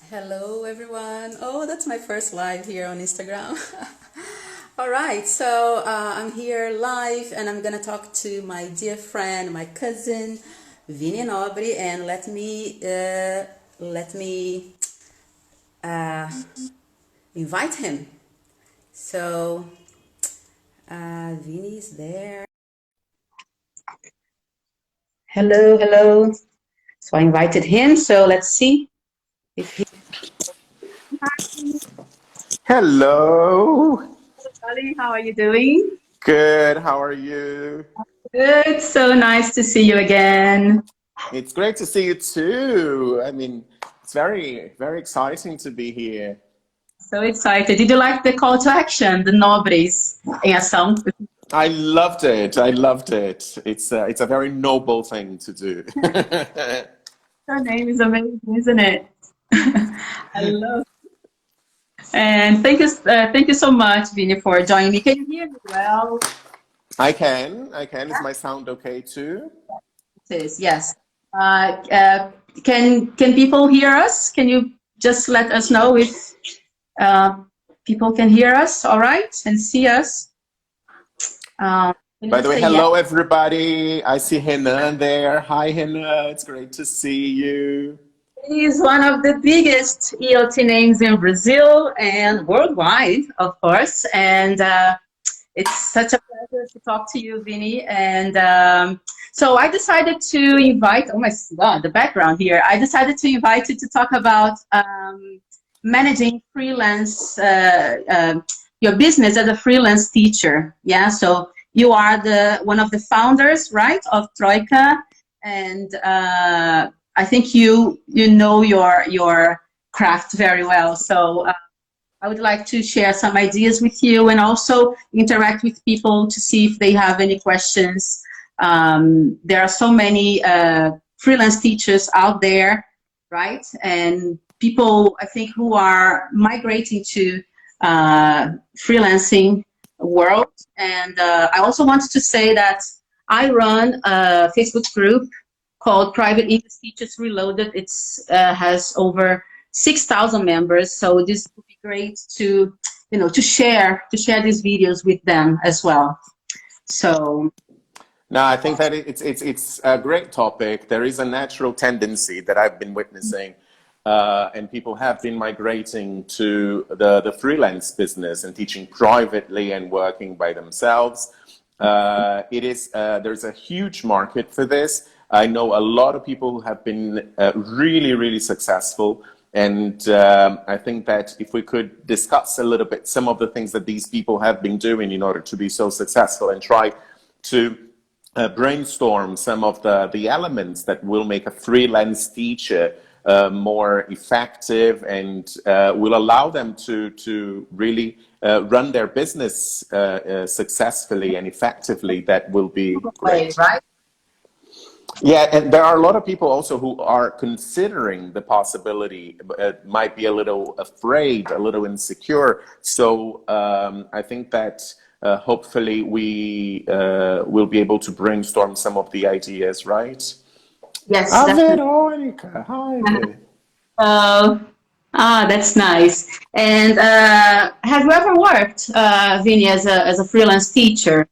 Hello, everyone. Oh, that's my first live here on Instagram. All right, so I'm here live and I'm gonna talk to my dear friend, my cousin, Vinnie Nobre, and let me uh, invite him. So, Vinnie is there. Hello, hello. So I invited him. So let's see if he. Hello. Ali, how are you doing? Good. How are you? Good. So nice to see you again. It's great to see you too. It's very exciting to be here. So excited. Did you like the call to action, the nobres em ação? I loved it. I loved it. It's a very noble thing to do. Your name is amazing, isn't it? I love. And thank you so much, Vinny, for joining me. Can you hear me well? I can. I can. Is my sound okay too? It is, yes. Can people hear us? Can you just let us know if uh, people can hear us, all right, and see us? Can By you the way, say yes? hello everybody. I see Hina there. Hi Hina. It's great to see you. He is one of the biggest ELT names in Brazil and worldwide, of course. And it's such a pleasure to talk to you, Vinny. And so I decided to invite, oh my God, the background here. I decided to invite you to talk about managing freelance, your business as a freelance teacher. Yeah, so you are the one of the founders, right, of Troika, and I think you know your craft very well. So I would like to share some ideas with you and also interact with people to see if they have any questions. There are so many freelance teachers out there, right? And people, I think, who are migrating to freelancing world. And I also wanted to say that I run a Facebook group called Private English Teachers Reloaded. It's has over 6,000 members. So this would be great to, to share these videos with them as well. So No, I think that it's a great topic. There is a natural tendency that I've been witnessing, and people have been migrating to the freelance business and teaching privately and working by themselves. There's a huge market for this. I know a lot of people who have been really successful. And I think that if we could discuss a little bit some of the things that these people have been doing in order to be so successful and try to brainstorm some of the elements that will make a freelance teacher more effective and will allow them to really run their business successfully and effectively, that will be great. right? Yeah, and there are a lot of people also who are considering the possibility, might be a little afraid, a little insecure. So I think that hopefully we will be able to brainstorm some of the ideas, right? Yes, Ah, definitely. Verônica, hi. Uh, that's nice. And have you ever worked, Vinny, as a freelance teacher?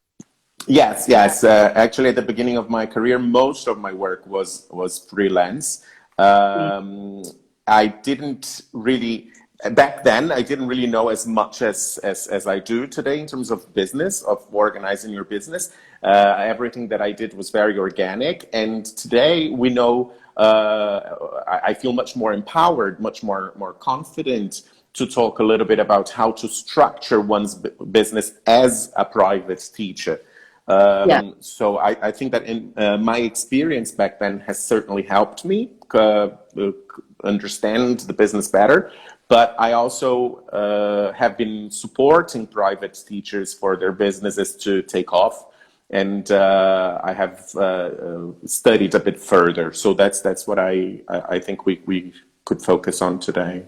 Yes, yes. Actually, at the beginning of my career, most of my work was freelance. Um, I didn't really back then. I didn't really know as much as I do today in terms of business, of organizing your business. Everything that I did was very organic, and today we know. I feel much more empowered, much more confident to talk a little bit about how to structure one's business as a private teacher. Yeah. So I think that in my experience back then has certainly helped me understand the business better. But I also have been supporting private teachers for their businesses to take off, and I have studied a bit further. So that's what I think we could focus on today.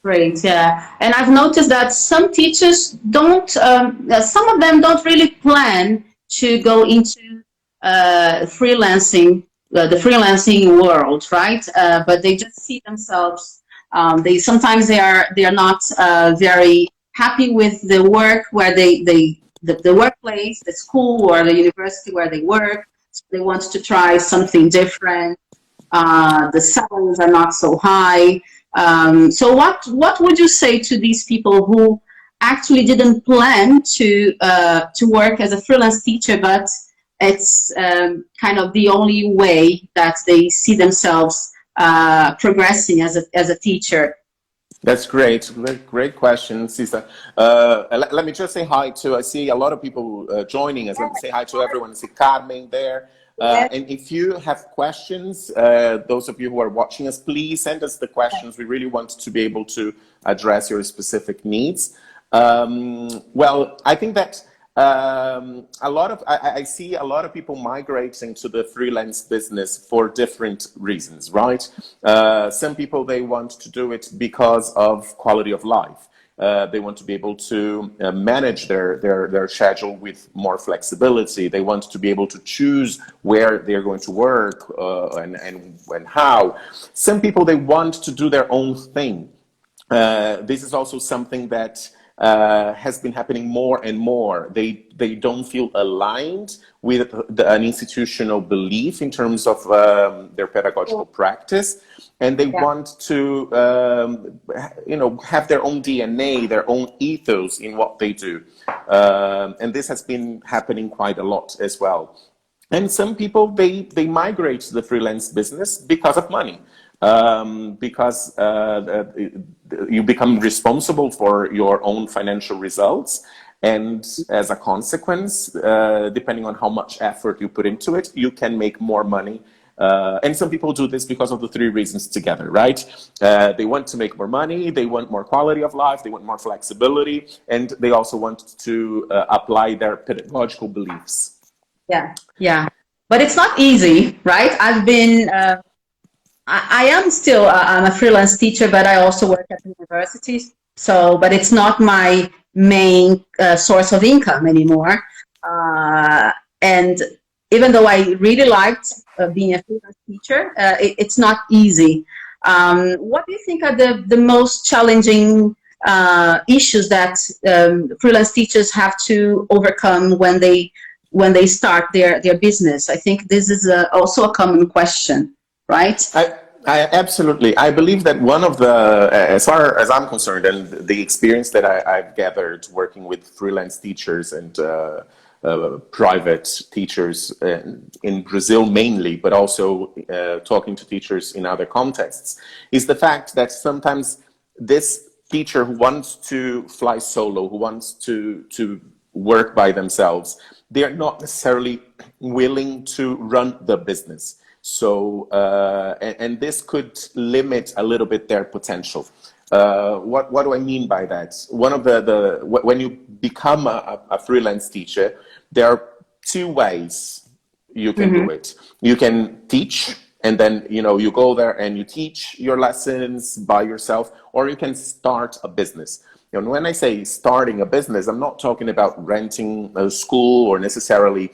Great, yeah. And I've noticed that some teachers don't, some of them don't really plan to go into freelancing, the freelancing world, right? But they just see themselves They sometimes they are not very happy with the work where the workplace, the school or the university where they work. So they want to try something different. The salaries are not so high. So what would you say to these people who actually didn't plan to work as a freelance teacher, but it's kind of the only way that they see themselves progressing as a teacher? That's great. Great question, Cisa. Let me just say hi to, I see a lot of people joining us. Let me say hi to everyone. I see Carmen there. Yes. And if you have questions, those of you who are watching us, please send us the questions. We really want to be able to address your specific needs. Well, I think that I see a lot of people migrating to the freelance business for different reasons, right? Some people, they want to do it because of quality of life. They want to be able to manage their schedule with more flexibility. They want to be able to choose where they're going to work and how. Some people, they want to do their own thing. This is also something that has been happening more and more. They don't feel aligned with an institutional belief in terms of their pedagogical practice, and they want to have their own DNA, their own ethos in what they do, and this has been happening quite a lot as well. And some people, they migrate to the freelance business because of money. Because you become responsible for your own financial results, and as a consequence, depending on how much effort you put into it, you can make more money. And some people do this because of the three reasons together, right? They want to make more money, they want more quality of life, they want more flexibility, and they also want to apply their pedagogical beliefs. Yeah, but it's not easy, right? I've been I am still I'm a freelance teacher, but I also work at universities. So, but it's not my main source of income anymore. And even though I really liked being a freelance teacher, it's not easy. What do you think are the most challenging issues that freelance teachers have to overcome when they start their business? I think this is also a common question, right? I absolutely. I believe that one of the, as far as I'm concerned, and the experience that I've gathered working with freelance teachers and private teachers in Brazil mainly, but also talking to teachers in other contexts, is the fact that sometimes this teacher who wants to fly solo, who wants to work by themselves, they're not necessarily willing to run the business. So, and this could limit a little bit their potential. What do I mean by that? One of when you become a freelance teacher, there are two ways you can do it. You can teach, and then you go there and you teach your lessons by yourself, or you can start a business. And when I say starting a business, I'm not talking about renting a school or necessarily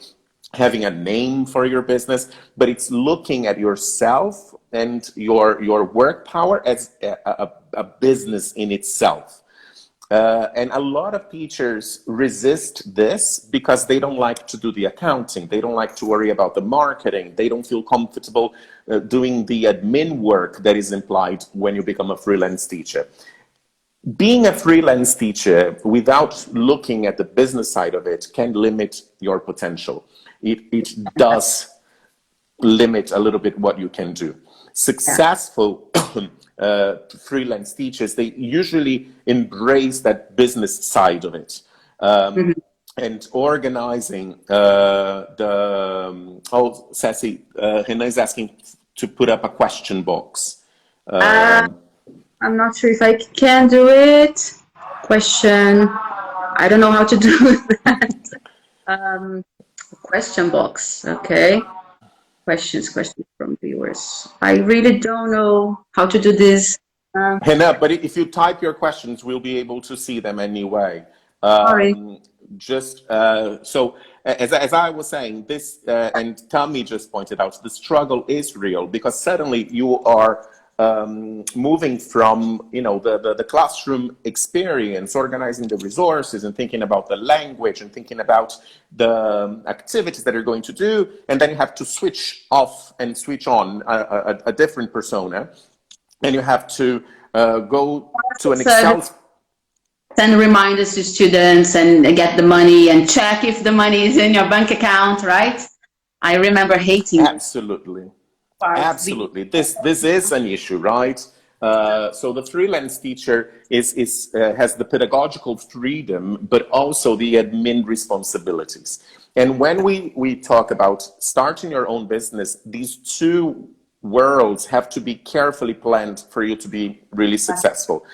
having a name for your business, but it's looking at yourself and your work power as a business in itself. And a lot of teachers resist this because they don't like to do the accounting. They don't like to worry about the marketing. They don't feel comfortable doing the admin work that is implied when you become a freelance teacher. Being a freelance teacher without looking at the business side of it can limit your potential. It does limit a little bit what you can do. Successful freelance teachers, they usually embrace that business side of it. And organizing Ceci, Renan is asking to put up a question box. I'm not sure if I can do it. Question. I don't know how to do that. Question box. Okay. Questions from viewers. I really don't know how to do this. Renan, but if you type your questions, we'll be able to see them anyway. Sorry. Just so as I was saying, this and Tommy just pointed out, the struggle is real because suddenly you are moving from, you know, the classroom experience, organizing the resources and thinking about the language and thinking about the activities that you're going to do, and then you have to switch off and switch on a different persona, and you have to go to an Excel. Send reminders to students and get the money and check if the money is in your bank account, right? I remember hating Absolutely. Absolutely. This is an issue, right? So the freelance teacher has the pedagogical freedom, but also the admin responsibilities. And when we talk about starting your own business, these two worlds have to be carefully planned for you to be really successful.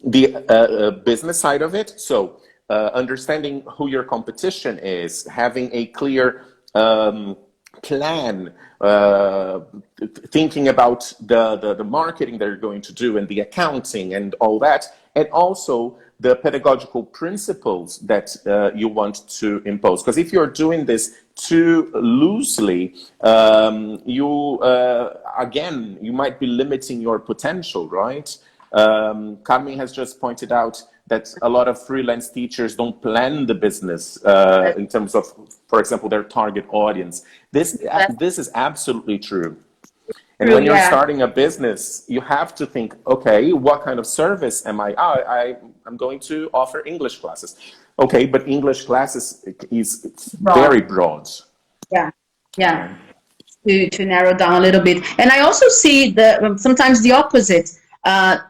The business side of it, so understanding who your competition is, having a clear plan, thinking about the marketing that you're going to do and the accounting and all that, and also the pedagogical principles that you want to impose. Because if you're doing this too loosely, again, you might be limiting your potential, right? Carmen has just pointed out that a lot of freelance teachers don't plan the business in terms of, for example, their target audience. This is absolutely true. And when you're starting a business, you have to think, okay, what kind of service am I? I'm going to offer English classes. Okay, but English classes is very broad. Yeah. To narrow down a little bit. And I also see sometimes the opposite.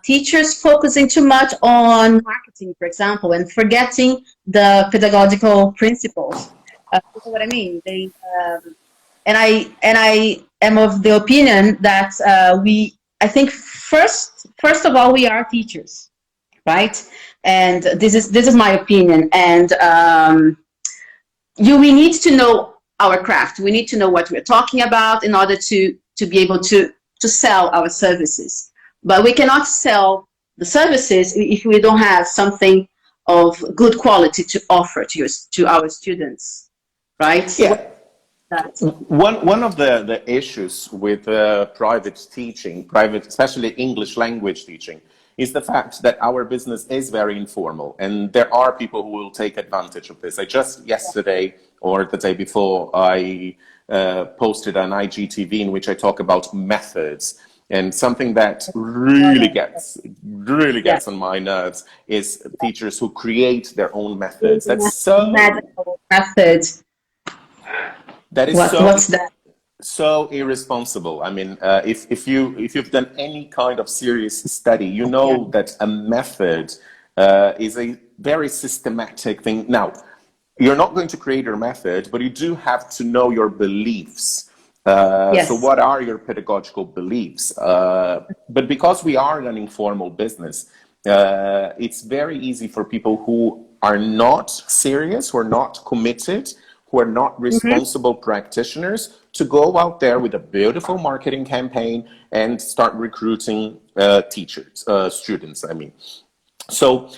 Teachers focusing too much on marketing, for example, and forgetting the pedagogical principles. You know what I mean? And I am of the opinion that I think first of all, we are teachers, right? And this is my opinion. And we need to know our craft. We need to know what we're talking about in order to be able to sell our services. But we cannot sell the services if we don't have something of good quality to offer to our students, right? Yeah. One of the issues with private teaching, especially English language teaching, is the fact that our business is very informal, and there are people who will take advantage of this. I just yesterday or the day before, I posted an IGTV in which I talk about methods. And something that really gets on my nerves is teachers who create their own methods. That's so methods. That is what's that? So irresponsible. I mean, if you've done any kind of serious study, you know that a method is a very systematic thing. Now, you're not going to create your method, but you do have to know your beliefs. So what are your pedagogical beliefs? But because we are an informal business, it's very easy for people who are not serious, who are not committed, who are not responsible practitioners to go out there with a beautiful marketing campaign and start recruiting students, I mean. So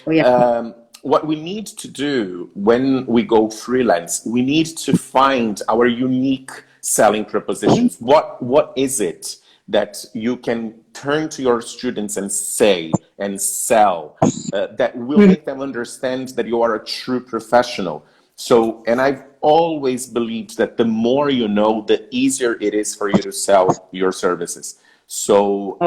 what we need to do when we go freelance, we need to find our unique selling propositions. What is it that you can turn to your students and say and sell that will make them understand that you are a true professional? So, and I've always believed that the more you know, the easier it is for you to sell your services. So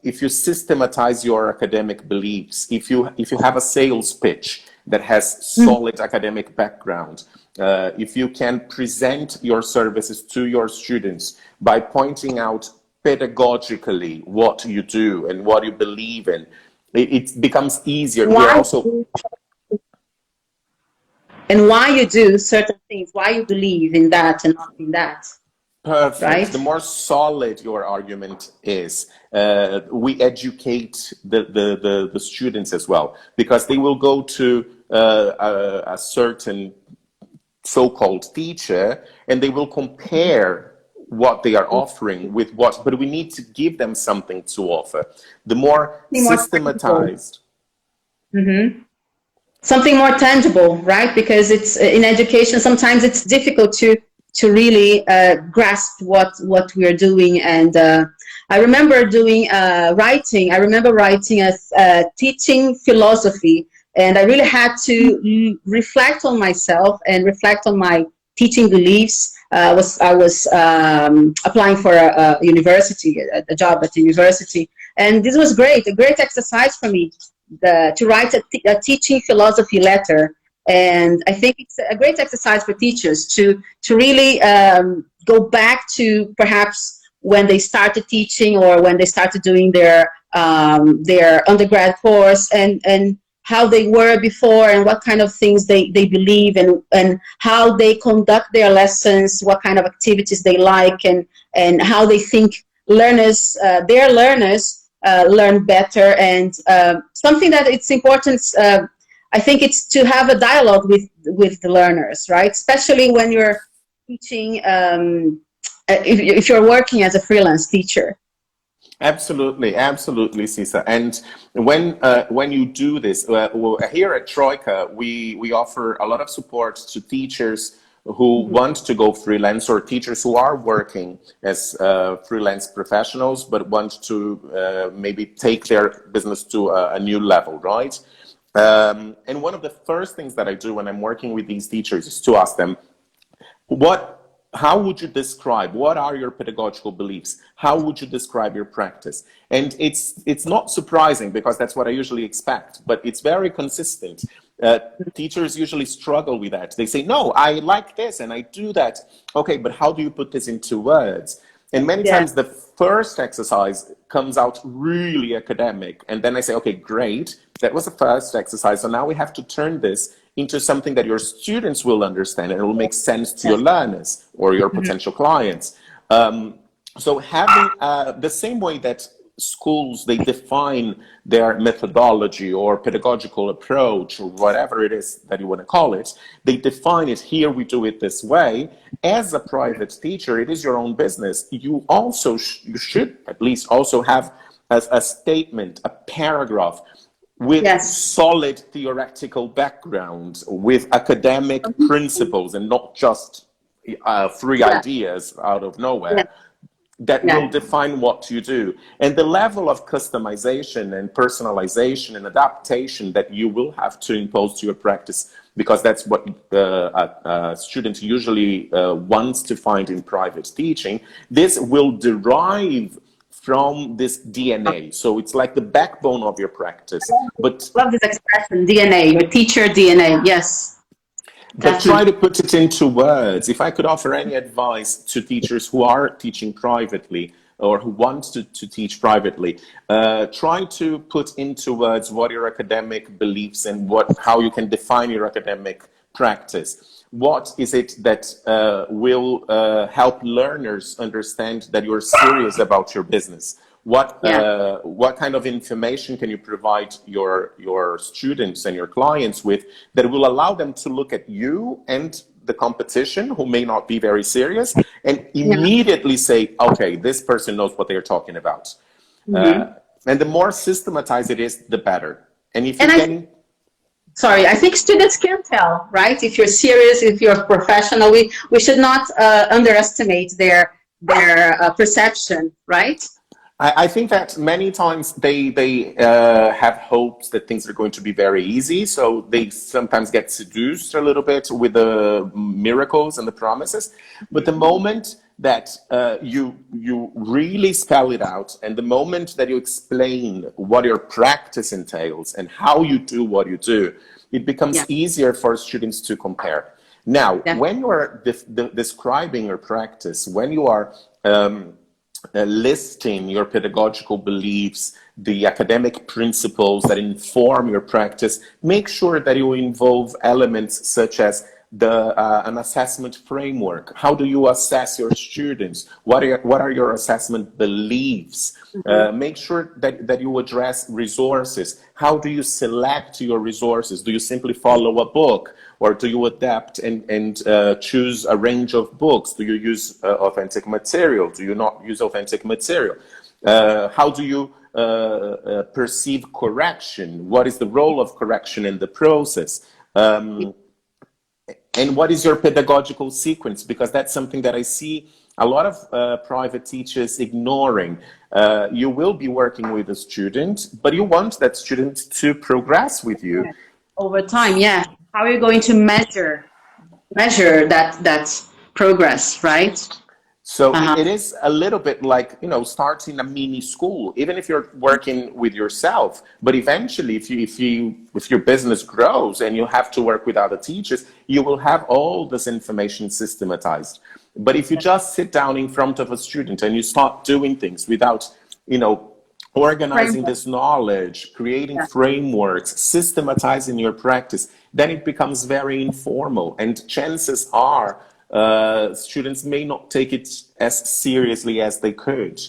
if you systematize your academic beliefs, if you have a sales pitch that has solid academic background, if you can present your services to your students by pointing out pedagogically what you do and what you believe in, it becomes easier. And why you do certain things, why you believe in that and not in that. Perfect. Right? The more solid your argument is, we educate the students as well, because they will go to a certain so-called teacher and they will compare what they are offering with what, but we need to give them something to offer. The more systematized. Something more tangible, right? Because it's in education, sometimes it's difficult to to really grasp what we are doing. And I remember doing writing. I remember writing a teaching philosophy, and I really had to reflect on myself and reflect on my teaching beliefs. I was applying for a university, a job at the university, and this was great, a great exercise for me to write a teaching philosophy letter. And I think it's a great exercise for teachers to really go back to perhaps when they started teaching or when they started doing their undergrad course, and how they were before and what kind of things they believe, and how they conduct their lessons, what kind of activities they like, and how they think their learners learn better. And something that it's important, I think it's to have a dialogue with the learners, right? Especially when you're teaching, if you're working as a freelance teacher. Absolutely, absolutely, Cisa. And when you do this, well, here at Troika, we offer a lot of support to teachers who want to go freelance, or teachers who are working as freelance professionals but want to maybe take their business to a new level, right? And one of the first things that I do when I'm working with these teachers is to ask them, how would you describe, what are your pedagogical beliefs? How would you describe your practice? And it's not surprising, because that's what I usually expect, but it's very consistent. Teachers usually struggle with that. They say, no, I like this and I do that. Okay, but how do you put this into words? And many times the first exercise comes out really academic. And then I say, okay, great. That was the first exercise. So now we have to turn this into something that your students will understand, and it will make sense to your learners or your potential clients. So having the same way that schools, they define their methodology or pedagogical approach, or whatever it is that you want to call it, they define it. Here we do it this way. As a private teacher, it is your own business. You also you should at least also have a statement, a paragraph with solid theoretical background, with academic principles, and not just free ideas out of nowhere. That will define what you do. And the level of customization and personalization and adaptation that you will have to impose to your practice, because that's what a student usually wants to find in private teaching, this will derive from this DNA. So it's like the backbone of your practice. But love this expression, DNA, your teacher DNA, yes. But try to put it into words. If I could offer any advice to teachers who are teaching privately or who want to teach privately, try to put into words what your academic beliefs and how you can define your academic practice. What is it that will help learners understand that you're serious about your business? What kind of information can you provide your students and your clients with that will allow them to look at you and the competition, who may not be very serious, and immediately say, okay, this person knows what they're talking about. And the more systematized it is, the better. And if you can... Sorry, I think students can tell, right? If you're serious, if you're professional, we should not underestimate their perception, right? I think that many times they have hopes that things are going to be very easy, so they sometimes get seduced a little bit with the miracles and the promises. But the moment that you really spell it out, and the moment that you explain what your practice entails and how you do what you do, it becomes easier for students to compare. Now, when you are describing your practice, when you are listing your pedagogical beliefs, the academic principles that inform your practice, make sure that you involve elements such as an assessment framework. How do you assess your students? What are your assessment beliefs? Make sure that you address resources. How do you select your resources? Do you simply follow a book, or do you adapt and choose a range of books? Do you use authentic material? Do you not use authentic material? How do you perceive correction? What is the role of correction in the process? And what is your pedagogical sequence? Because that's something that I see a lot of private teachers ignoring. You will be working with a student, but you want that student to progress with you. Over time, yeah. How are you going to measure that progress, right? So it is a little bit like, you know, starting a mini school, even if you're working with yourself. But eventually, if your business grows and you have to work with other teachers, you will have all this information systematized. But if you just sit down in front of a student and you start doing things without, you know, organizing this knowledge, creating frameworks, systematizing your practice, then it becomes very informal. And chances are students may not take it as seriously as they could.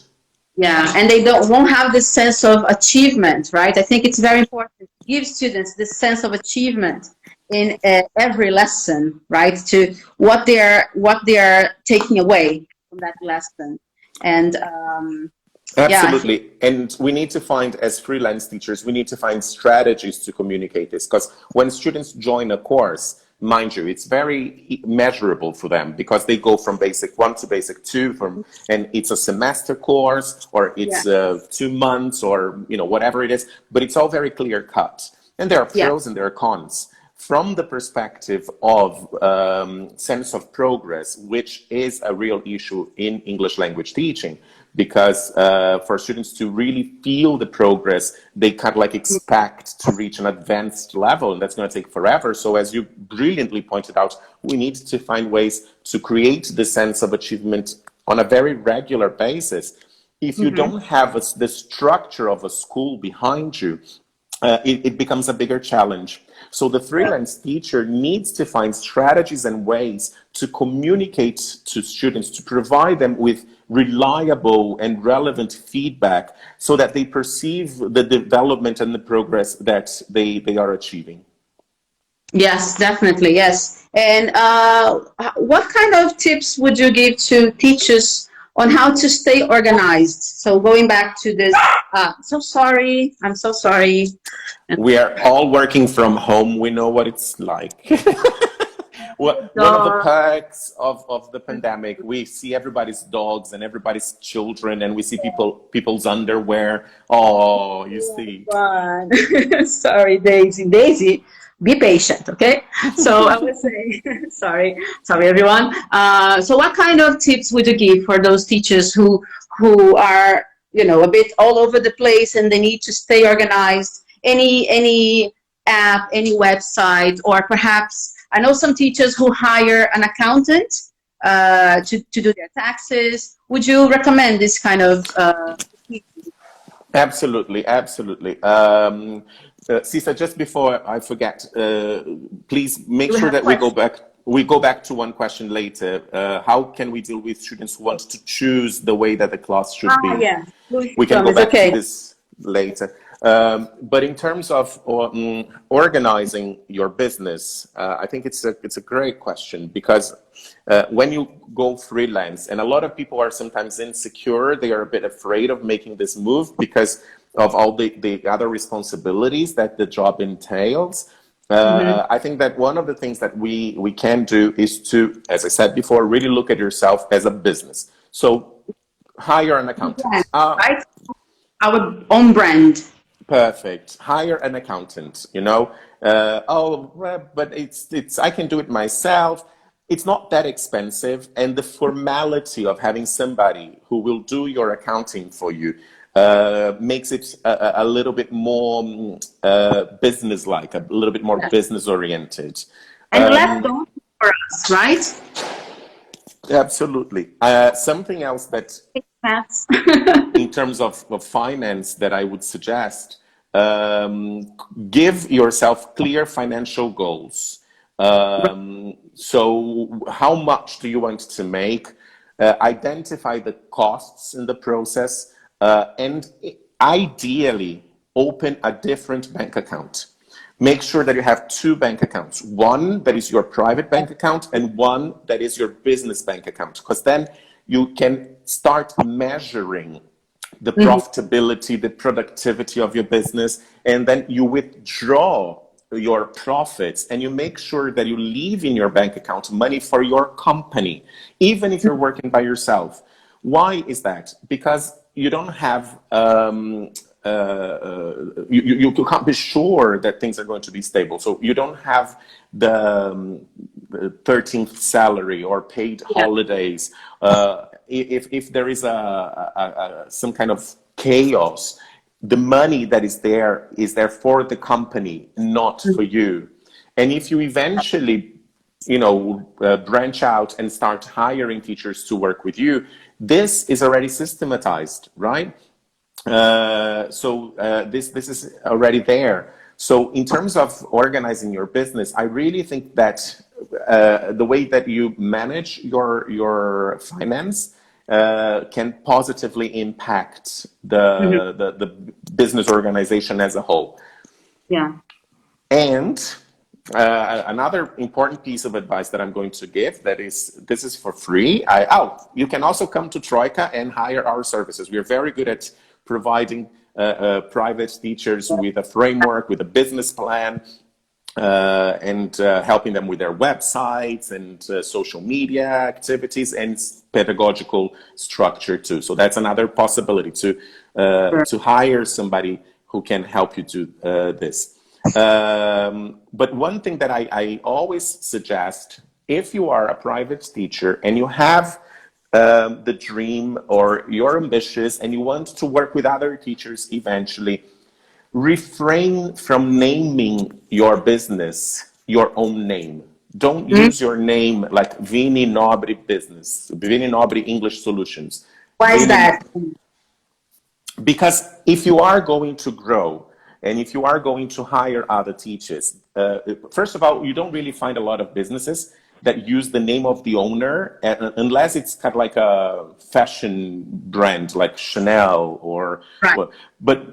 Yeah, and they won't have this sense of achievement, right? I think it's very important to give students this sense of achievement in every lesson, right? To what they're taking away from that lesson, and Absolutely. And we need to find, as freelance teachers, we need to find strategies to communicate this. Because when students join a course, mind you, it's very measurable for them because they go from basic 1 to basic 2, and it's a semester course, or it's 2 months, or, you know, whatever it is, but it's all very clear cut. And there are pros and there are cons. From the perspective of sense of progress, which is a real issue in English language teaching, because for students to really feel the progress, they kind of like expect to reach an advanced level, and that's going to take forever. So as you brilliantly pointed out, we need to find ways to create the sense of achievement on a very regular basis. If you don't have the structure of a school behind you, it becomes a bigger challenge. So the freelance teacher needs to find strategies and ways to communicate to students, to provide them with reliable and relevant feedback so that they perceive the development and the progress that they are achieving. Yes, definitely, yes. And what kind of tips would you give to teachers on how to stay organized? So going back to this, I'm so sorry. We are all working from home. We know what it's like. One of the perks of the pandemic, we see everybody's dogs and everybody's children, and we see people's underwear. Oh, you see. Sorry, Daisy. Be patient, okay? So I would say, sorry, everyone. So what kind of tips would you give for those teachers who are, you know, a bit all over the place and they need to stay organized? Any app, any website, or perhaps I know some teachers who hire an accountant to do their taxes. Would you recommend this kind of? Absolutely, absolutely. Sisa, just before I forget, please make sure that we go back to one question later. How can we deal with students who want to choose the way that the class should be? Yeah. We can go back to this later. But in terms of organizing your business, I think it's a great question, because when you go freelance, and a lot of people are sometimes insecure, they are a bit afraid of making this move because of all the other responsibilities that the job entails. I think that one of the things that we can do is to, as I said before, really look at yourself as a business. So hire an accountant. Right? Our own brand. Perfect. Hire an accountant, you know. But it's I can do it myself. It's not that expensive, and the formality of having somebody who will do your accounting for you makes it a little bit more business-like, a little bit more business-oriented. And less daunting for us, right? Absolutely. Something else that, in terms of finance, that I would suggest, give yourself clear financial goals. So how much do you want to make? Identify the costs in the process, and ideally open a different bank account. Make sure that you have 2 bank accounts, one that is your private bank account and one that is your business bank account, because then you can start measuring the profitability, the productivity of your business, and then you withdraw your profits and you make sure that you leave in your bank account money for your company, even if you're working by yourself. Why is that? Because you don't have, you can't be sure that things are going to be stable. So you don't have the 13th salary or paid holidays. If there is some kind of chaos, the money that is there for the company, not for you. And if you eventually, branch out and start hiring teachers to work with you, this is already systematized, right? This is already there. So in terms of organizing your business, I really think that the way that you manage your finance can positively impact the business organization as a whole. Yeah. And another important piece of advice that I'm going to give, this is for free. You can also come to Troika and hire our services. We are very good at providing private teachers with a framework, with a business plan, and helping them with their websites and social media activities and pedagogical structure too. So that's another possibility to hire somebody who can help you do this. But one thing that I always suggest, if you are a private teacher and you have the dream or you're ambitious and you want to work with other teachers eventually, refrain from naming your business your own name. Don't use your name like Vinnie Nobre Business, Vinnie Nobre English Solutions. Why is that? Because if you are going to grow and if you are going to hire other teachers, first of all, you don't really find a lot of businesses that use the name of the owner, unless it's kind of like a fashion brand like Chanel or, right. But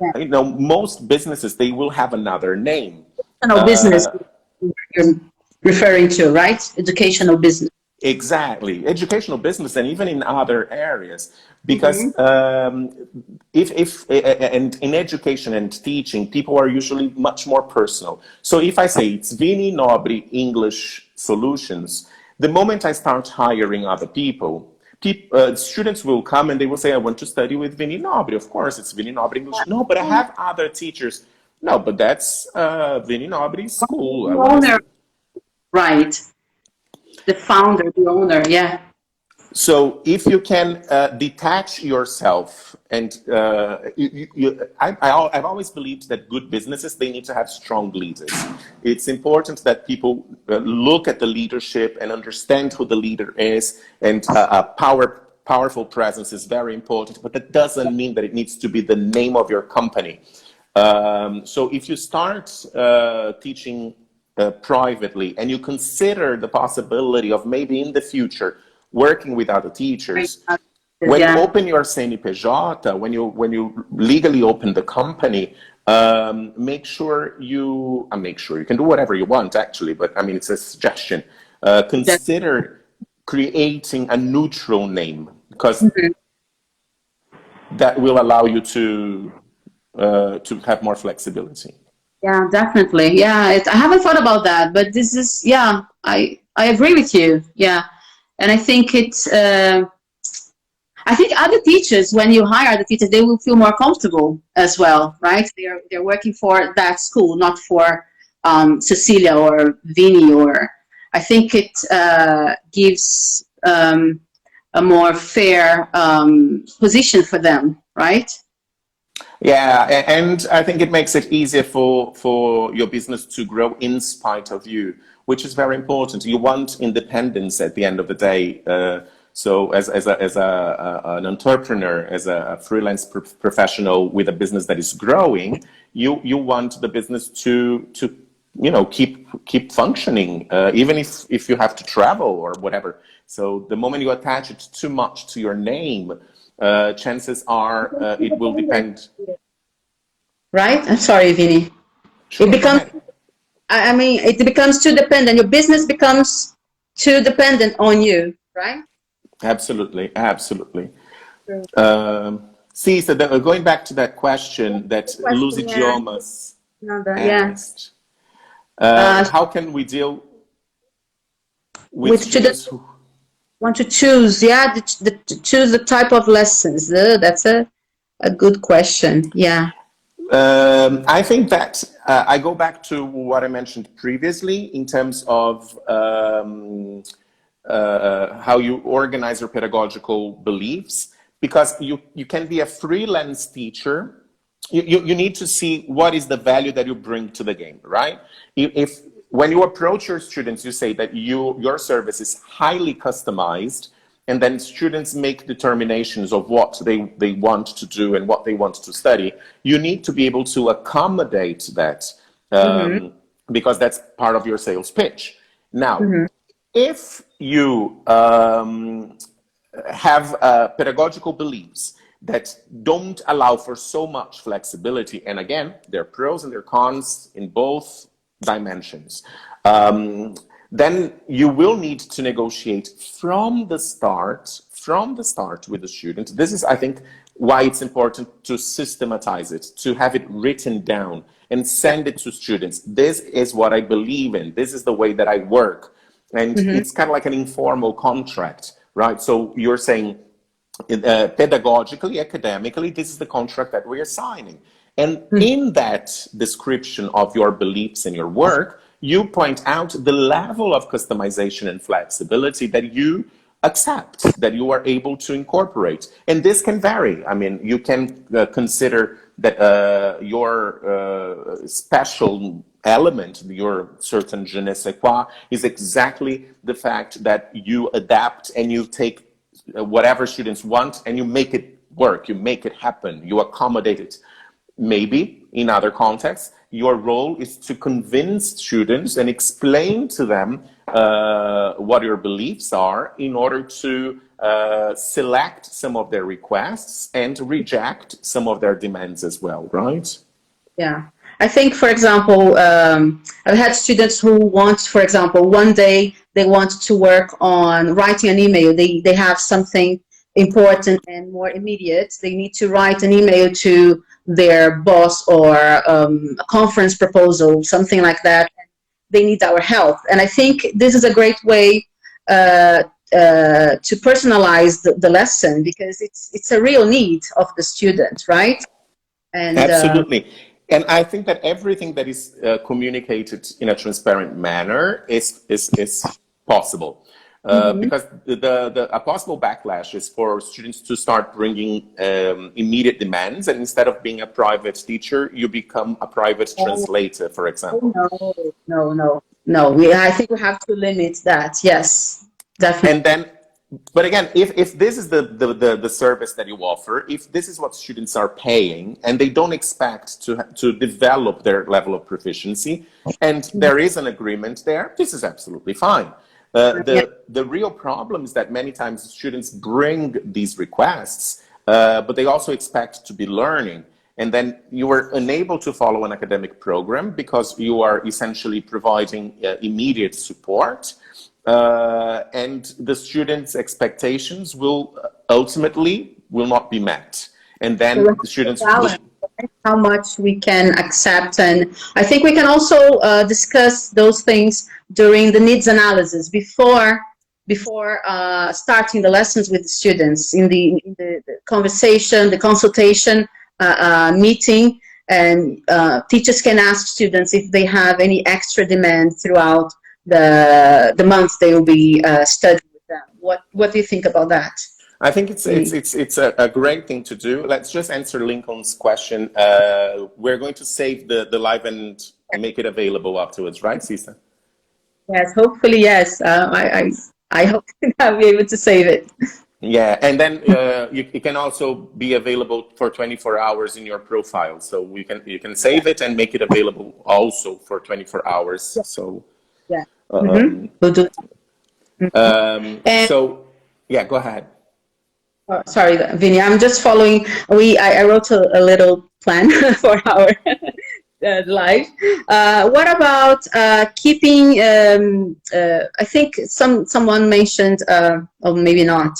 most businesses, they will have another name. Business you're referring to, right? Educational business. Exactly, educational business, and even in other areas, because if and in education and teaching, people are usually much more personal. So if I say it's Vinnie Nobre English Solutions, the moment I start hiring other people, students will come and they will say, I want to study with Vinnie Nobre. Of course, it's Vinnie Nobre English. No, but I have other teachers. No, but that's Vinnie Nobre's school. The owner, right. The founder, the owner, yeah. So if you can detach yourself, and I've always believed that good businesses, they need to have strong leaders. It's important that people look at the leadership and understand who the leader is, and powerful presence is very important, but that doesn't mean that it needs to be the name of your company. So if you start teaching privately and you consider the possibility of maybe in the future working with other teachers, when you open your CNPJ, when you legally open the company, make sure you can do whatever you want actually, but I mean, it's a suggestion. Consider creating a neutral name, because that will allow you to have more flexibility. Yeah, definitely. Yeah, I haven't thought about that, but this is, yeah, I agree with you. Yeah. And I think I think other teachers, when you hire the teachers, they will feel more comfortable as well, right? They're working for that school, not for Cecilia or Vinnie, or I think it gives a more fair position for them, right? Yeah, and I think it makes it easier for your business to grow in spite of you, which is very important. You want independence at the end of the day. So as an entrepreneur, as a freelance professional with a business that is growing, you want the business to keep functioning, even if you have to travel or whatever. So the moment you attach it too much to your name, chances are it will depend. Right? I'm sorry, Vinnie. Sure, it becomes, I mean, it becomes too dependent. Your business becomes too dependent on you, right? Absolutely, absolutely. See, so going back to that question that Luz Idiomas asked. How can we deal with students who want to choose, yeah, choose the type of lessons? That's a good question. Yeah. I think that I go back to what I mentioned previously in terms of how you organize your pedagogical beliefs, because you can be a freelance teacher. You need to see what is the value that you bring to the game, right? If when you approach your students, you say that your service is highly customized, and then students make determinations of what they want to do and what they want to study, you need to be able to accommodate that, because that's part of your sales pitch. Now, if you have pedagogical beliefs that don't allow for so much flexibility, and again, there are pros and there are cons in both dimensions, then you will need to negotiate from the start with the student. This is, I think, why it's important to systematize it, to have it written down and send it to students. This is what I believe in. This is the way that I work. And it's kind of like an informal contract, right? So you're saying, pedagogically, academically, this is the contract that we are signing. And in that description of your beliefs and your work, you point out the level of customization and flexibility that you accept, that you are able to incorporate. And this can vary. I mean, you can consider that your special element, your certain je ne sais quoi, is exactly the fact that you adapt and you take whatever students want and you make it work, you make it happen, you accommodate it. Maybe in other contexts, your role is to convince students and explain to them what your beliefs are in order to select some of their requests and reject some of their demands as well, right? Yeah. I think, for example, I've had students who want, for example, one day they want to work on writing an email. They have something important and more immediate. They need to write an email to their boss or a conference proposal, something like that. They need our help. And I think this is a great way to personalize the lesson, because it's a real need of the student, right? And absolutely. And I think that everything that is communicated in a transparent manner is possible. Because a possible backlash is for students to start bringing immediate demands, and instead of being a private teacher, you become a private translator, for example. No. I think we have to limit that. Yes, definitely. And then, but again, if this is the service that you offer, if this is what students are paying, and they don't expect to develop their level of proficiency, and there is an agreement there, this is absolutely fine. The real problem is that many times students bring these requests, but they also expect to be learning. And then you are unable to follow an academic program because you are essentially providing immediate support. And the students' expectations will ultimately not be met. And then the students how much we can accept. And I think we can also discuss those things during the needs analysis before starting the lessons with the students, in the conversation, the consultation meeting. And teachers can ask students if they have any extra demand throughout the month they will be studying with them. What do you think about that? I think it's a great thing to do. Let's just answer Lincoln's question. We're going to save the live and make it available afterwards, right, Cisa? Yes, hopefully, yes. I hope I'll be able to save it. Yeah, and then it can also be available for 24 hours in your profile. So you can save it and make it available also for 24 hours. So yeah, we'll do. So yeah, go ahead. Oh, sorry, Vinny, I'm just following. I wrote a little plan for our live. What about keeping? I think someone mentioned, or maybe not.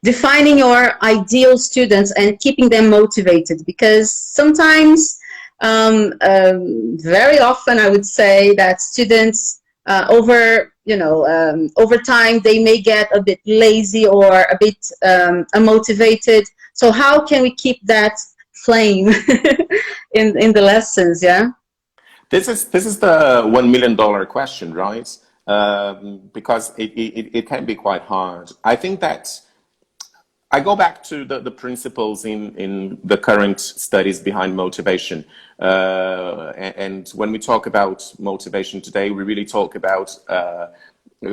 Defining your ideal students and keeping them motivated, because sometimes very often I would say that students over time they may get a bit lazy or a bit unmotivated. So how can we keep that flame in the lessons? Yeah. This is the $1 million question, right? Because it can be quite hard. I think that I go back to the principles in the current studies behind motivation. And when we talk about motivation today, we really talk about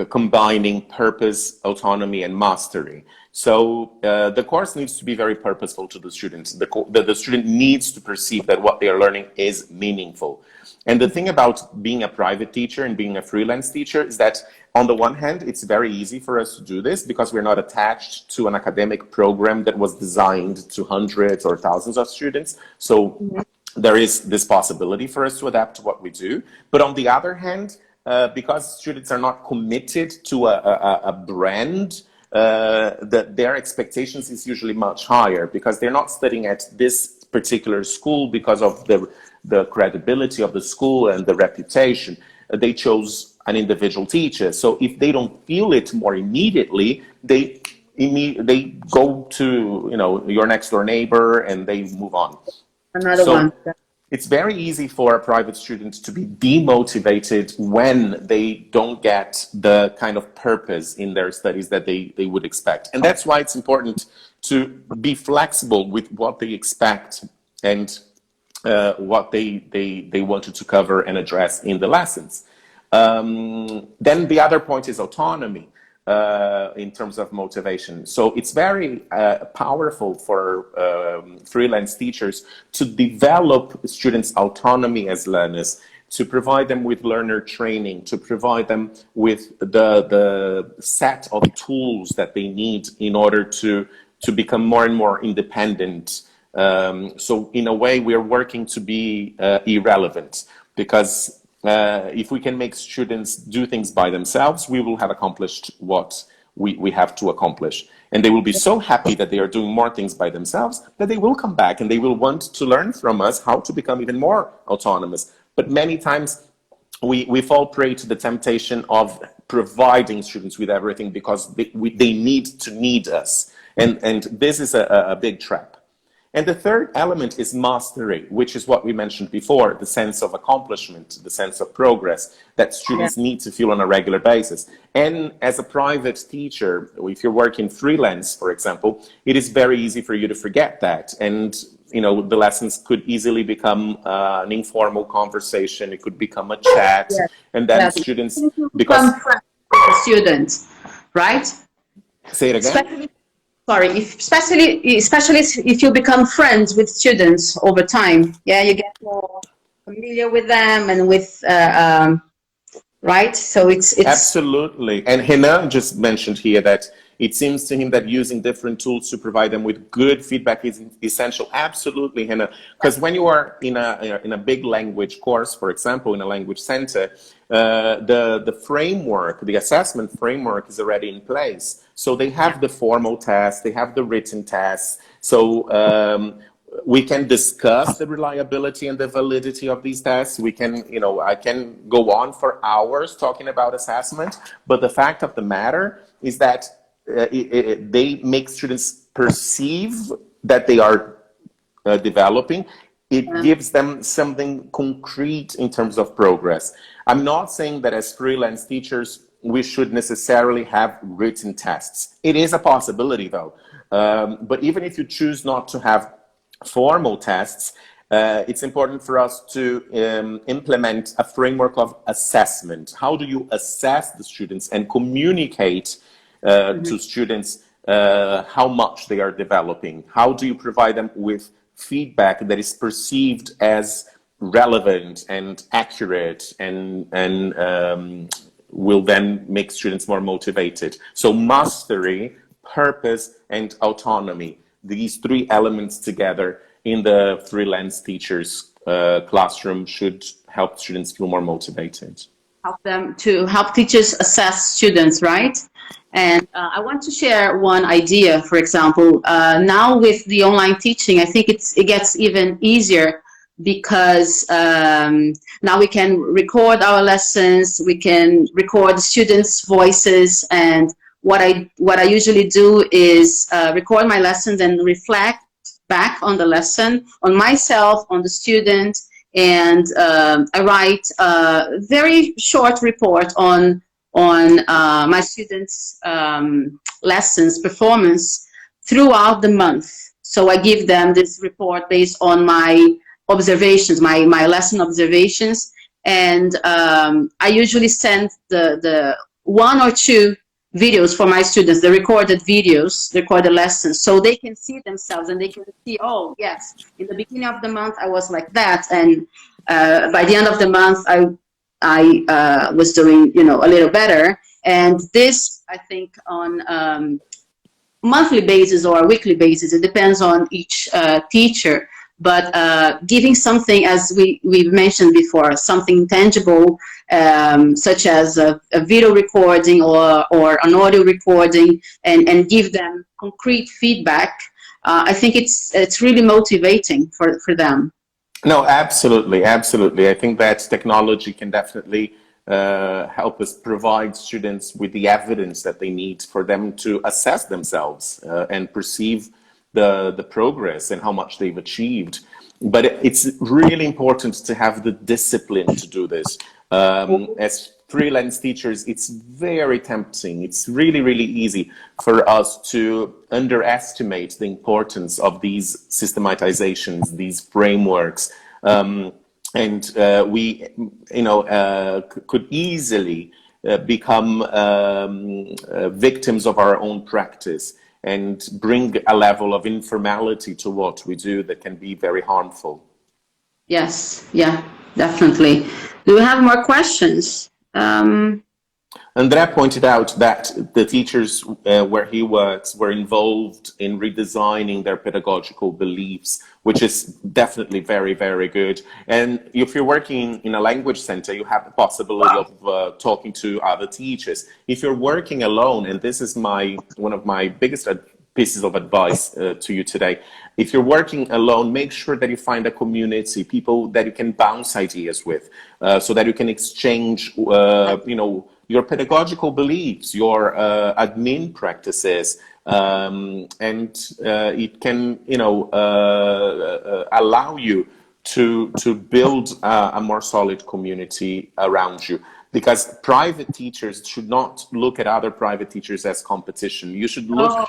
combining purpose, autonomy, and mastery. So the course needs to be very purposeful to the students. The student needs to perceive that what they are learning is meaningful. And the thing about being a private teacher and being a freelance teacher is that on the one hand, it's very easy for us to do this because we're not attached to an academic program that was designed to hundreds or thousands of students. So there is this possibility for us to adapt to what we do. But on the other hand, because students are not committed to a brand, their expectations is usually much higher because they're not studying at this particular school because of the credibility of the school and the reputation. They chose an individual teacher. So if they don't feel it more immediately, they go to your next door neighbor and they move on. Another one. It's very easy for a private student to be demotivated when they don't get the kind of purpose in their studies that they would expect. And that's why it's important to be flexible with what they expect and what they wanted to cover and address in the lessons. Then the other point is autonomy in terms of motivation. So it's very powerful for freelance teachers to develop students' autonomy as learners, to provide them with learner training, to provide them with the set of tools that they need in order to become more and more independent. So in a way, we are working to be irrelevant because if we can make students do things by themselves, we will have accomplished what we have to accomplish. And they will be so happy that they are doing more things by themselves that they will come back and they will want to learn from us how to become even more autonomous. But many times we fall prey to the temptation of providing students with everything because they need us. And this is a big trap. And the third element is mastery, which is what we mentioned before, the sense of accomplishment, the sense of progress that students need to feel on a regular basis. And as a private teacher, if you're working freelance, for example, it is very easy for you to forget that. And the lessons could easily become an informal conversation. It could become a chat. And then students become friends with the students, right? Say it again. Especially if you become friends with students over time, you get more familiar with them and with, right? So it's absolutely. And Hina just mentioned here that it seems to him that using different tools to provide them with good feedback is essential. Absolutely, Hina. Because when you are in a big language course, for example, in a language center, the framework, the assessment framework is already in place. So they have the formal tests, they have the written tests. So we can discuss the reliability and the validity of these tests. We can, I can go on for hours talking about assessment, but the fact of the matter is that they make students perceive that they are developing. It gives them something concrete in terms of progress. I'm not saying that as freelance teachers, we should necessarily have written tests. It is a possibility though. But even if you choose not to have formal tests, it's important for us to implement a framework of assessment. How do you assess the students and communicate to students how much they are developing? How do you provide them with feedback that is perceived as relevant and accurate and will then make students more motivated? So mastery, purpose, and autonomy, these three elements together in the freelance teacher's classroom should help students feel more motivated. Help teachers assess students, right? And I want to share one idea, for example. Now with the online teaching, I think it gets even easier because now we can record our lessons, we can record students' voices, and what I usually do is record my lessons and reflect back on the lesson, on myself, on the student, and I write a very short report on my students' lessons performance throughout the month. So I give them this report based on my observations, my lesson observations, and I usually send the one or two videos for my students, the recorded videos, the recorded lessons, so they can see themselves and they can see, oh yes, in the beginning of the month I was like that, and by the end of the month I was doing, you know, a little better. And this, I think, on monthly basis or a weekly basis, it depends on each teacher, but giving something, as we've mentioned before, something tangible, such as a video recording or an audio recording, and give them concrete feedback, I think it's really motivating for them. No, absolutely, absolutely. I think that technology can definitely help us provide students with the evidence that they need for them to assess themselves and perceive the progress and how much they've achieved. But it's really important to have the discipline to do this. As freelance teachers, it's very tempting. It's really, really easy for us to underestimate the importance of these systematizations, these frameworks. And we, you know, could easily become victims of our own practice and bring a level of informality to what we do that can be very harmful. Yes, yeah, definitely. Do we have more questions? Andrea pointed out that the teachers where he works were involved in redesigning their pedagogical beliefs, which is definitely very, very good. And if you're working in a language center, you have the possibility of talking to other teachers. If you're working alone, and this is one of my biggest pieces of advice to you today. If you're working alone, make sure that you find a community, people that you can bounce ideas with, so that you can exchange, you know, your pedagogical beliefs, your admin practices, and it can, you know, allow you to build a more solid community around you. Because private teachers should not look at other private teachers as competition. You should look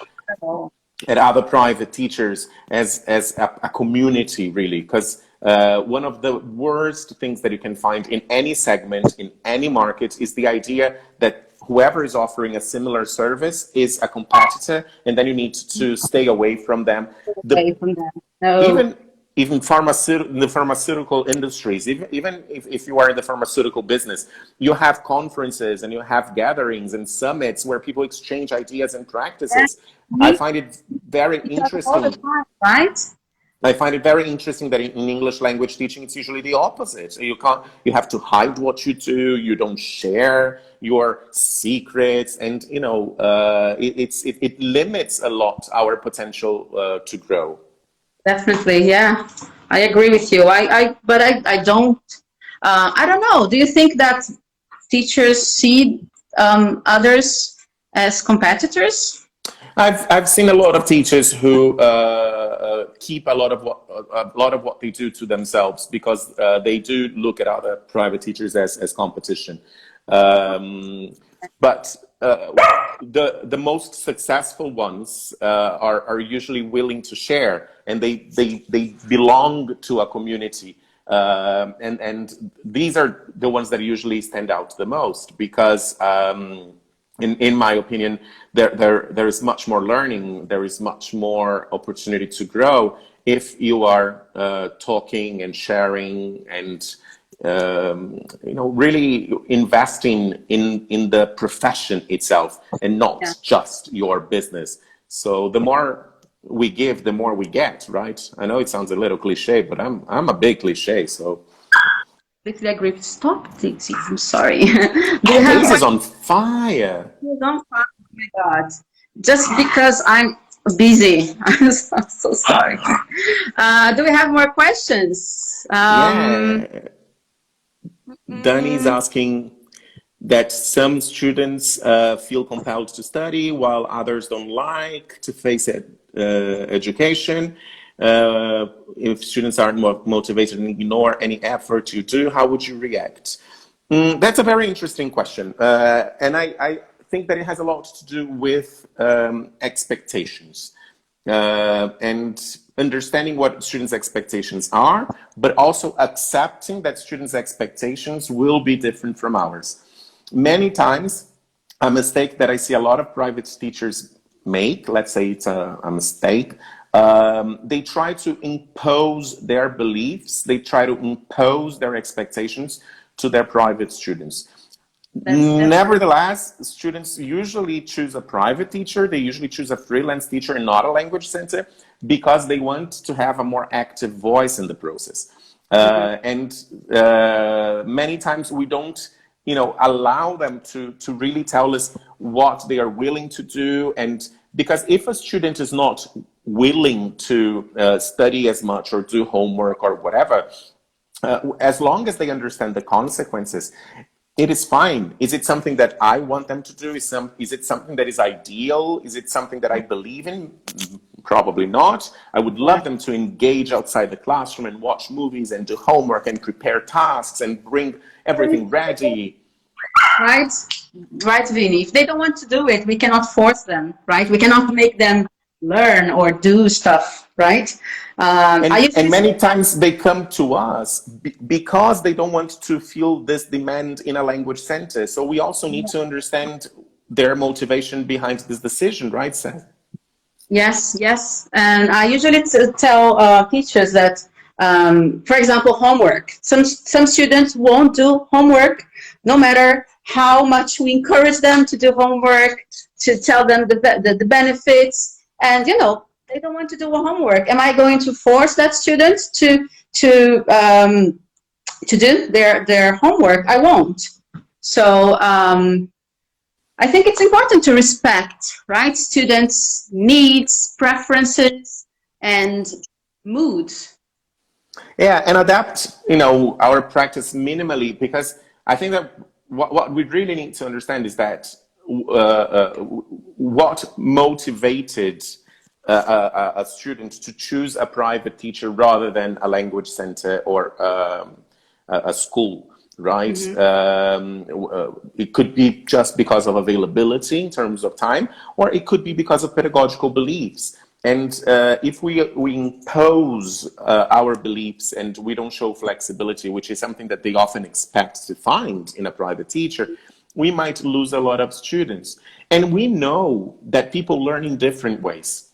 at other private teachers as a community, really. Because one of the worst things that you can find in any segment, in any market, is the idea that whoever is offering a similar service is a competitor, and then you need to stay away from them. Even in the pharmaceutical industries, even if you are in the pharmaceutical business, you have conferences and you have gatherings and summits where people exchange ideas and practices. I find it very interesting. Right? I find it very interesting that in English language teaching, it's usually the opposite. You have to hide what you do. You don't share your secrets, and you know, it limits a lot our potential to grow. Definitely, yeah, I agree with you. But I don't. I don't know. Do you think that teachers see others as competitors? I've seen a lot of teachers who keep a lot of what they do to themselves, because they do look at other private teachers as competition. But the most successful ones are usually willing to share, and they belong to a community. And these are the ones that usually stand out the most, because in my opinion, there is much more learning, there is much more opportunity to grow if you are talking and sharing and you know, really investing in the profession itself and not just your business. So the more we give, the more we get, right? I know it sounds a little cliche, but I'm a big cliche, so. Completely agree. Stop, Dixie. I'm sorry. This is on fire. It's on fire. Oh my God. Just because I'm Busy. I'm so sorry. Do we have more questions? Yeah, Danny is Mm, asking that some students feel compelled to study while others don't like to face education. If students aren't motivated and ignore any effort you do, how would you react? That's a very interesting question. And I think that it has a lot to do with expectations and understanding what students' expectations are, but also accepting that students' expectations will be different from ours. Many times, a mistake that I see a lot of private teachers make, let's say it's a mistake, they try to impose their beliefs, they try to impose their expectations to their private students. that's right. Nevertheless, students usually choose a private teacher, they usually choose a freelance teacher and not a language center because they want to have a more active voice in the process. And many times we don't, allow them to really tell us what they are willing to do. And because if a student is not willing to study as much or do homework or whatever, as long as they understand the consequences, it is fine. Is it something that I want them to do? Is it something that is ideal? Is it something that I believe in? Probably not. I would love them to engage outside the classroom and watch movies and do homework and prepare tasks and bring everything ready. Right, right, Vinny. If they don't want to do it, we cannot force them, right? We cannot make them learn or do stuff, right? I And usually many say, times they come to us because they don't want to feel this demand in a language center. So we also need to understand their motivation behind this decision, right, Seth? yes, yes. And I usually tell teachers that, for example, homework. Some students won't do homework, no matter how much we encourage them to do homework, to tell them the benefits, and they don't want to do homework. Am I going to force that student to do their homework? I won't. So I think it's important to respect, right, students' needs, preferences, and moods. Yeah, and adapt, our practice minimally, because I think that what we really need to understand is that what motivated a student to choose a private teacher rather than a language center or a school, right? Mm-hmm. It could be just because of availability in terms of time, or it could be because of pedagogical beliefs. And if we impose our beliefs and we don't show flexibility, which is something that they often expect to find in a private teacher, we might lose a lot of students. And we know that people learn in different ways.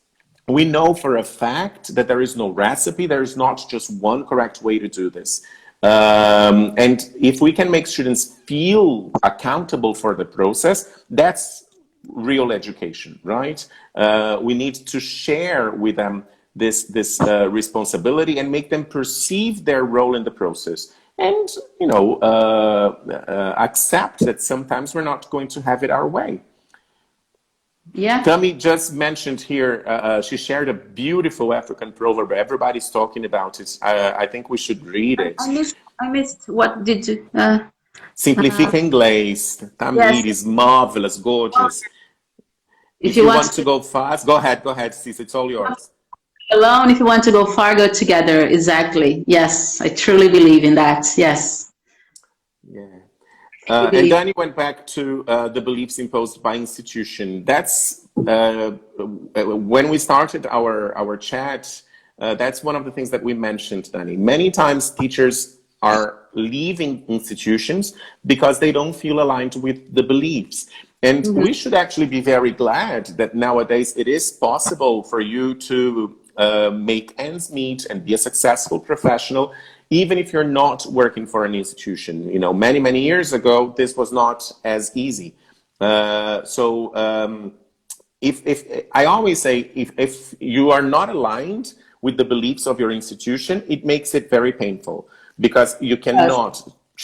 We know for a fact that there is no recipe, there is not just one correct way to do this. And if we can make students feel accountable for the process, that's real education, right? We need to share with them this responsibility and make them perceive their role in the process. And, accept that sometimes we're not going to have it our way. Yeah. Tami just mentioned here, she shared a beautiful African proverb. Everybody's talking about it. I think we should read it. I missed. What did you? Simplifica inglês. Yes. Tamir is marvelous, gorgeous. If If you you want want to to go fast, go ahead, Sis, it's all yours. go alone, if you want to go far, go together. Exactly. Yes, I truly believe in that. Yes. Yeah. I And believe. Danny went back to the beliefs imposed by institution. That's when we started our chat. That's one of the things that we mentioned, Danny. Many times teachers are leaving institutions because they don't feel aligned with the beliefs. And Mhm. we should actually be very glad that nowadays it is possible for you to make ends meet and be a successful professional, even if you're not working for an institution. Many years ago, this was not as easy. If I always say, if you are not aligned with the beliefs of your institution, it makes it very painful because you Yes. cannot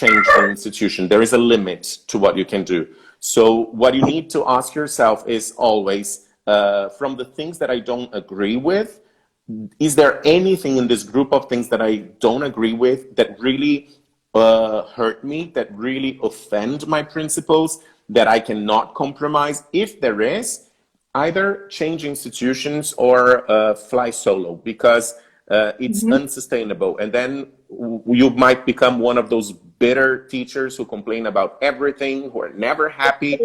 change the institution. There is a limit to what you can do. So what you need to ask yourself is always, from the things that I don't agree with, is there anything in this group of things that I don't agree with that really hurt me, that really offend my principles, that I cannot compromise? If there is, either change institutions or fly solo, because it's unsustainable. And then you might become one of those bitter teachers who complain about everything, who are never happy,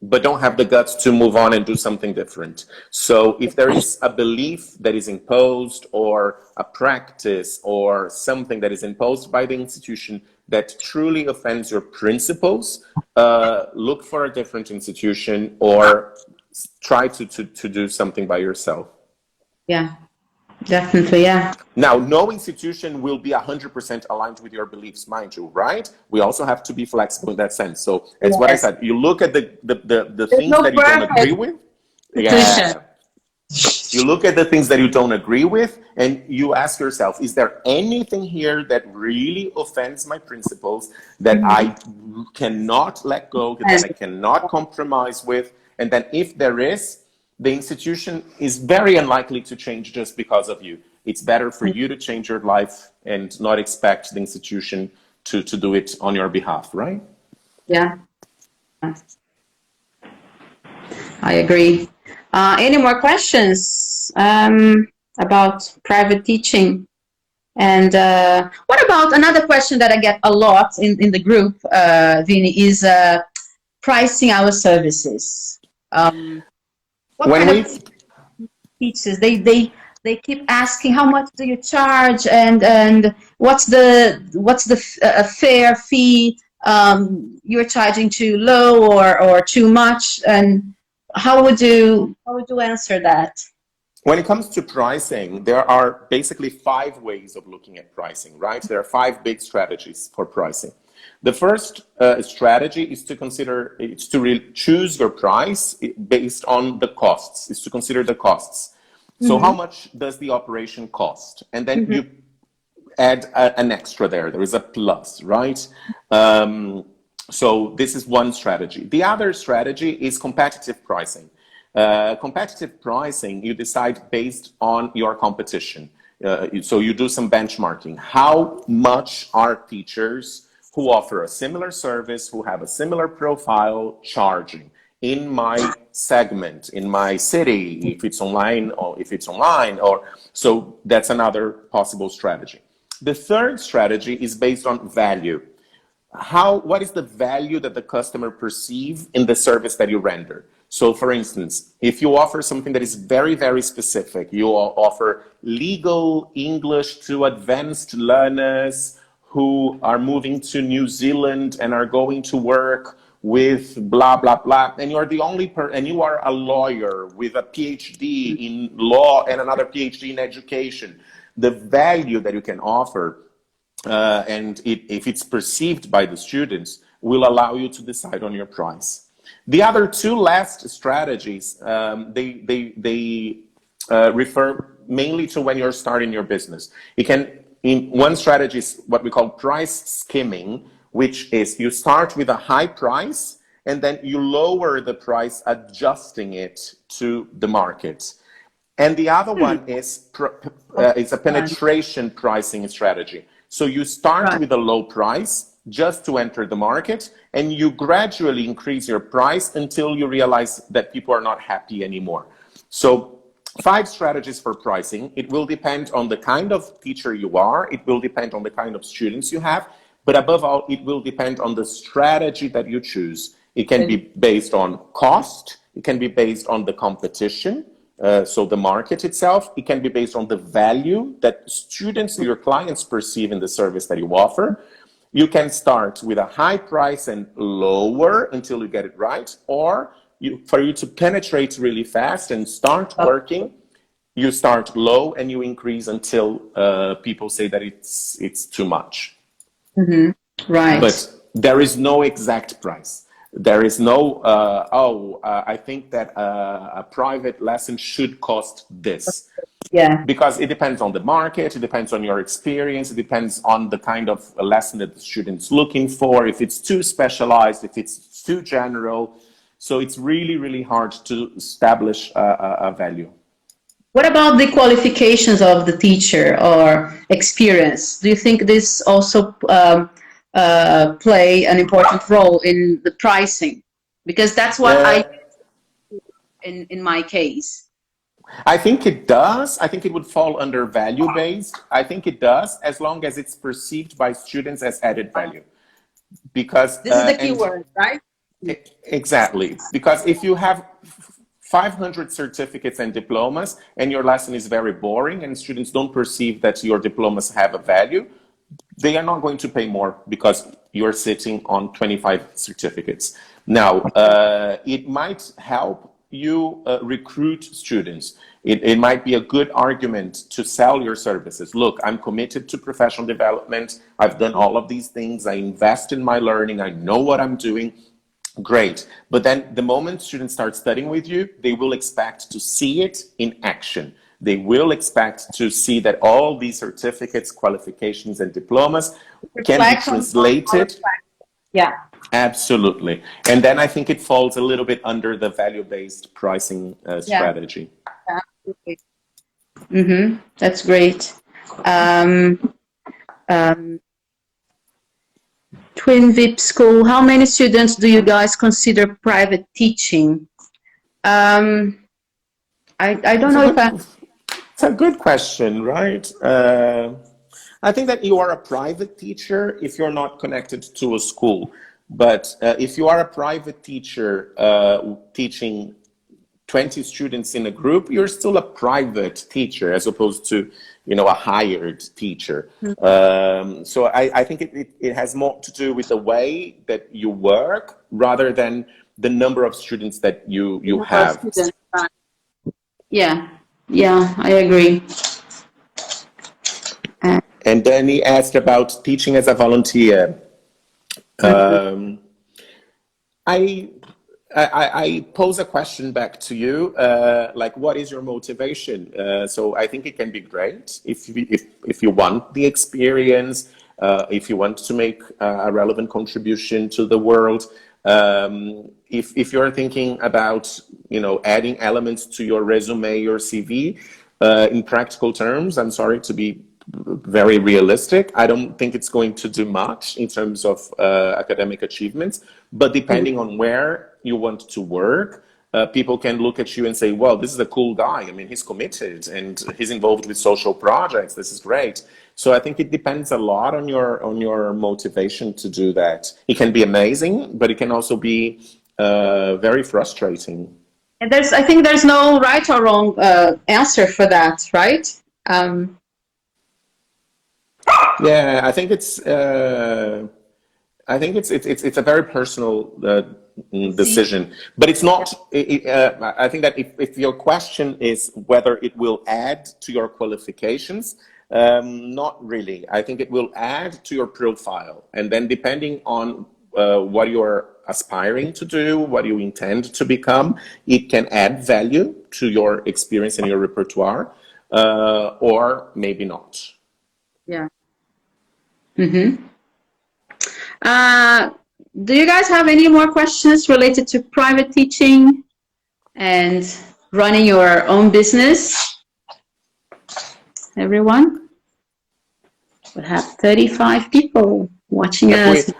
but don't have the guts to move on and do something different. So if there is a belief that is imposed, or a practice or something that is imposed by the institution that truly offends your principles, look for a different institution, or try to do something by yourself. Yeah, definitely. Yeah. Now, no institution will be 100% aligned with your beliefs, mind you, right? We also have to be flexible in that sense. So it's what I said. You look at the things no that you don't agree with. institution. Yeah. You look at the things that you don't agree with, and you ask yourself, is there anything here that really offends my principles, that I cannot let go, that I cannot compromise with? And then if there is, the institution is very unlikely to change just because of you. It's better for you to change your life and not expect the institution to do it on your behalf, right? Yeah. I agree. Any more questions about private teaching? And what about another question that I get a lot in the group, Vinny, is pricing our services. What When kind of teachers they keep asking, how much do you charge, and what's the fair fee? You're charging too low or too much, and how would you answer that? When it comes to pricing, there are basically 5 ways of looking at pricing, right? There are 5 big strategies for pricing. The first strategy is to consider, it's to choose your price based on the costs, is to consider the costs. So how much does the operation cost? And then you add an extra there. There is a plus, right? So this is one strategy. The other strategy is competitive pricing. Competitive pricing, you decide based on your competition. So you do some benchmarking. How much are teachers who offer a similar service, who have a similar profile, charging in my segment, in my city, if it's online, or so that's another possible strategy. The third strategy is based on value. What is the value that the customer perceives in the service that you render? So for instance, if you offer something that is very, very specific, you offer legal English to advanced learners who are moving to New Zealand and are going to work with blah, blah, blah, and you're the only and you are a lawyer with a PhD in law and another PhD in education, the value that you can offer, and if it's perceived by the students, will allow you to decide on your price. The other 2 last strategies, they refer mainly to when you're starting your business. One strategy is what we call price skimming, which is you start with a high price and then you lower the price, adjusting it to the market. And the other one is it's a penetration pricing strategy. So you start with a low price just to enter the market, and you gradually increase your price until you realize that people are not happy anymore. So 5 strategies for pricing. It will depend on the kind of teacher you are. It will depend on the kind of students you have. But above all, it will depend on the strategy that you choose. It can be based on cost. It can be based on the competition. So the market itself. It can be based on the value that students, your clients, perceive in the service that you offer. You can start with a high price and lower until you get it right, or for you to penetrate really fast and start working, you start low and you increase until people say that it's too much. Right. But there is no exact price. There is no, I think that a private lesson should cost this. Yeah. Because it depends on the market, it depends on your experience, it depends on the kind of lesson that the student's looking for, if it's too specialized, if it's too general. So it's really, really hard to establish a value. What about the qualifications of the teacher or experience? Do you think this also play an important role in the pricing? Because that's what I in my case. I think it does. I think it would fall under value-based. I think it does, as long as it's perceived by students as added value. Because this is the key word, right? Exactly. Because if you have 500 certificates and diplomas and your lesson is very boring and students don't perceive that your diplomas have a value, they are not going to pay more because you're sitting on 25 certificates. Now, it might help you recruit students. It might be a good argument to sell your services. Look, I'm committed to professional development. I've done all of these things. I invest in my learning. I know what I'm doing. Great. But then the moment students start studying with you, they will expect to see it in action. They will expect to see that all these certificates, qualifications, and diplomas can be translated. Yeah. Absolutely. And then I think it falls a little bit under the value-based pricing strategy. Absolutely. Mm-hmm. That's great. Twin VIP School, how many students do you guys consider private teaching? I don't know if it's a good question, right? I think that you are a private teacher if you're not connected to a school. But if you are a private teacher teaching 20 students in a group, you're still a private teacher as opposed to, you know, a hired teacher. So I think it has more to do with the way that you work rather than the number of students that you have. Yeah, I agree. And then he asked about teaching as a volunteer. I pose a question back to you, like, what is your motivation? So I think it can be great if you want the experience, if you want to make a relevant contribution to the world. If you're thinking about, you know, adding elements to your resume or CV, in practical terms, I'm sorry to be very realistic, I don't think it's going to do much in terms of academic achievements, but depending on where you want to work, people can look at you and say, well, this is a cool guy. I mean, he's committed and he's involved with social projects. This is great. So I think it depends a lot on your motivation to do that. It can be amazing, but it can also be very frustrating. And I think there's no right or wrong answer for that, right? Yeah, I think it's a very personal decision, but it's not. I think that if your question is whether it will add to your qualifications, not really. I think it will add to your profile, and then depending on what you're aspiring to do, what you intend to become, it can add value to your experience and your repertoire, or maybe not. Yeah. Mm-hmm. Do you guys have any more questions related to private teaching and running your own business? Everyone? We have 35 people watching us.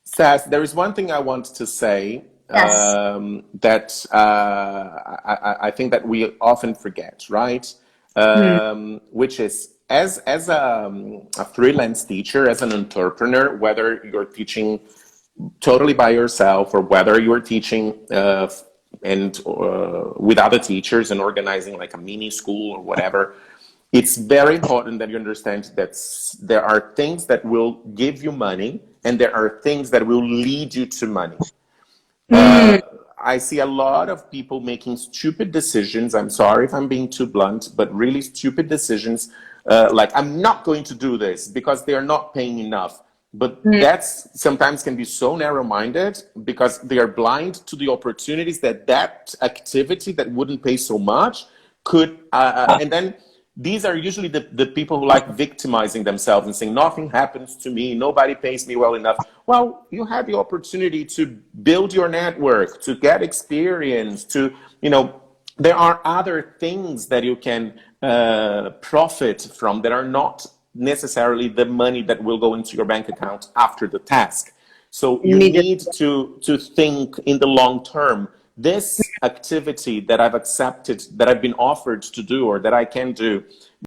Sas, there is one thing I want to say. Yes. That I think that we often forget, right? Which is, as a freelance teacher, as an entrepreneur, whether you're teaching totally by yourself or whether you're teaching with other teachers and organizing like a mini school or whatever, it's very important that you understand that there are things that will give you money and there are things that will lead you to money. I see a lot of people making stupid decisions. I'm sorry if I'm being too blunt, but really stupid decisions. Like, I'm not going to do this because they are not paying enough. But that's sometimes can be so narrow-minded because they are blind to the opportunities that activity that wouldn't pay so much could, and then these are usually the people who like victimizing themselves and saying, nothing happens to me, nobody pays me well enough. Well, you have the opportunity to build your network, to get experience, to, there are other things that you can profit from that are not necessarily the money that will go into your bank account after the task. So you need to think in the long term. This activity that I've accepted, that I've been offered to do, or that I can do,